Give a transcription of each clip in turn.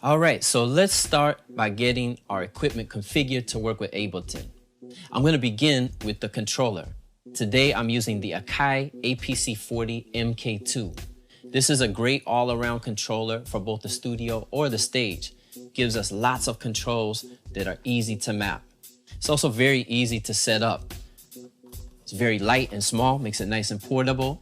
All right, so let's start by getting our equipment configured to work with Ableton. I'm going to begin with the controller. Today I'm using the Akai Apc40 Mk2. This is a great all-around controller for both the studio or the stage. Gives us lots of controls that are easy to map. It's also very easy to set up. It's very light and small, makes it nice and portable.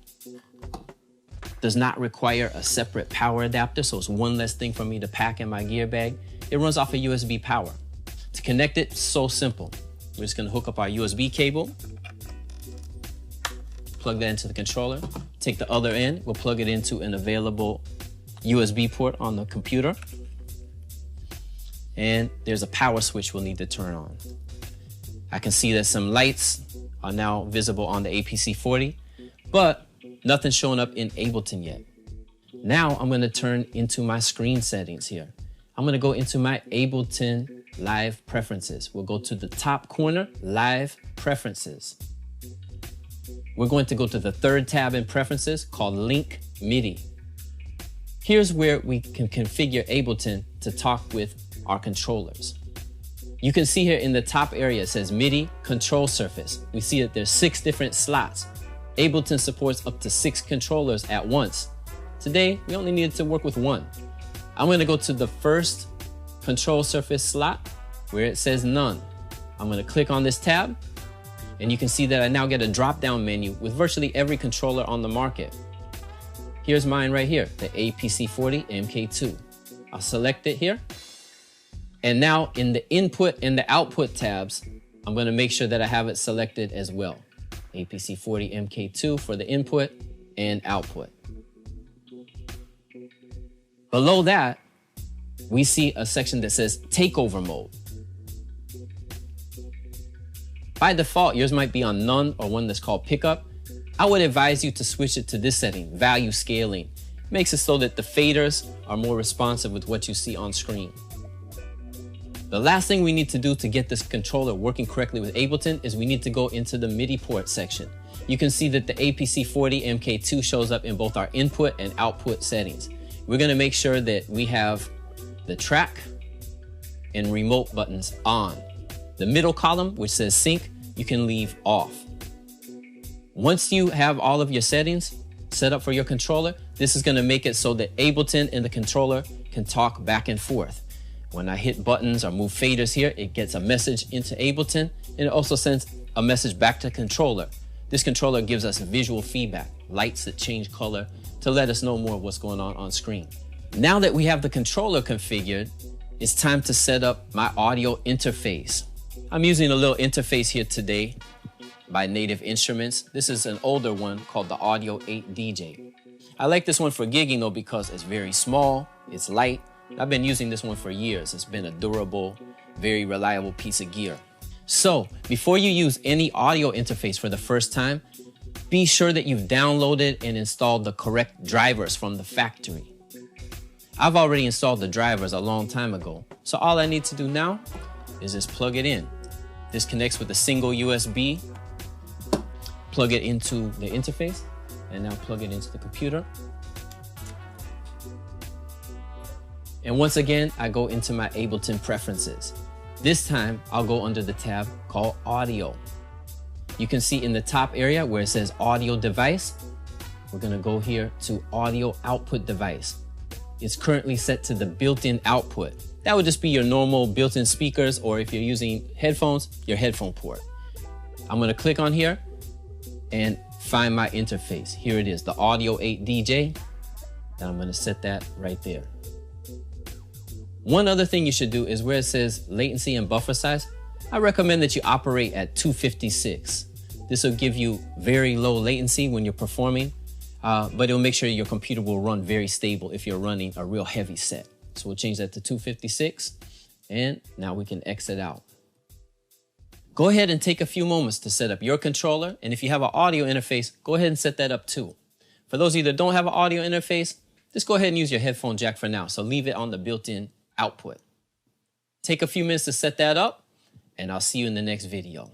Does not require a separate power adapter, so it's one less thing for me to pack in my gear bag. It runs off of USB power. To connect it, so simple. We're just gonna hook up our USB cable, plug that into the controller, take the other end, we'll plug it into an available USB port on the computer, and there's a power switch we'll need to turn on. I can see that some lights are now visible on the Apc40, but nothing's showing up in Ableton yet. Now I'm gonna turn into my screen settings here. I'm gonna go into my Ableton Live Preferences. We'll go to the top corner, Live Preferences. We're going to go to the third tab in Preferences called Link MIDI. Here's where we can configure Ableton to talk with our controllers. You can see here in the top area, it says MIDI Control Surface. We see that there's 6 different slots. Ableton supports up to 6 controllers at once. Today, we only needed to work with 1. I'm gonna go to the first control surface slot where it says none. I'm gonna click on this tab, and you can see that I now get a drop-down menu with virtually every controller on the market. Here's mine right here, the Apc40 Mk2. I'll select it here. And now in the input and the output tabs, I'm gonna make sure that I have it selected as well. Apc40 Mk2 for the input and output. Below that, we see a section that says takeover mode. By default, yours might be on none or one that's called pickup. I would advise you to switch it to this setting, value scaling. It makes it so that the faders are more responsive with what you see on screen. The last thing we need to do to get this controller working correctly with Ableton is we need to go into the MIDI port section. You can see that the Apc40 Mk2 shows up in both our input and output settings. We're gonna make sure that we have the track and remote buttons on. The middle column, which says sync, you can leave off. Once you have all of your settings set up for your controller, this is gonna make it so that Ableton and the controller can talk back and forth. When I hit buttons or move faders here, it gets a message into Ableton, and it also sends a message back to the controller. This controller gives us visual feedback, lights that change color to let us know more of what's going on screen. Now that we have the controller configured, it's time to set up my audio interface. I'm using a little interface here today by Native Instruments. This is an older one called the Audio 8 DJ. I like this one for gigging though because it's very small, it's light. I've been using this one for years. It's been a durable, very reliable piece of gear. So before you use any audio interface for the first time, be sure that you've downloaded and installed the correct drivers from the factory. I've already installed the drivers a long time ago, so all I need to do now is just plug it in. This connects with a single USB, plug it into the interface, and now plug it into the computer. And once again, I go into my Ableton preferences. This time, I'll go under the tab called Audio. You can see in the top area where it says Audio Device, we're gonna go here to Audio Output Device. It's currently set to the built-in output. That would just be your normal built-in speakers, or if you're using headphones, your headphone port. I'm gonna click on here and find my interface. Here it is, the Audio 8 DJ, and I'm gonna set that right there. One other thing you should do is where it says latency and buffer size, I recommend that you operate at 256. This will give you very low latency when you're performing, but it'll make sure your computer will run very stable if you're running a real heavy set. So we'll change that to 256, and now we can exit out. Go ahead and take a few moments to set up your controller, and if you have an audio interface, go ahead and set that up too. For those of you that don't have an audio interface, just go ahead and use your headphone jack for now, so leave it on the built-in output. Take a few minutes to set that up, and I'll see you in the next video.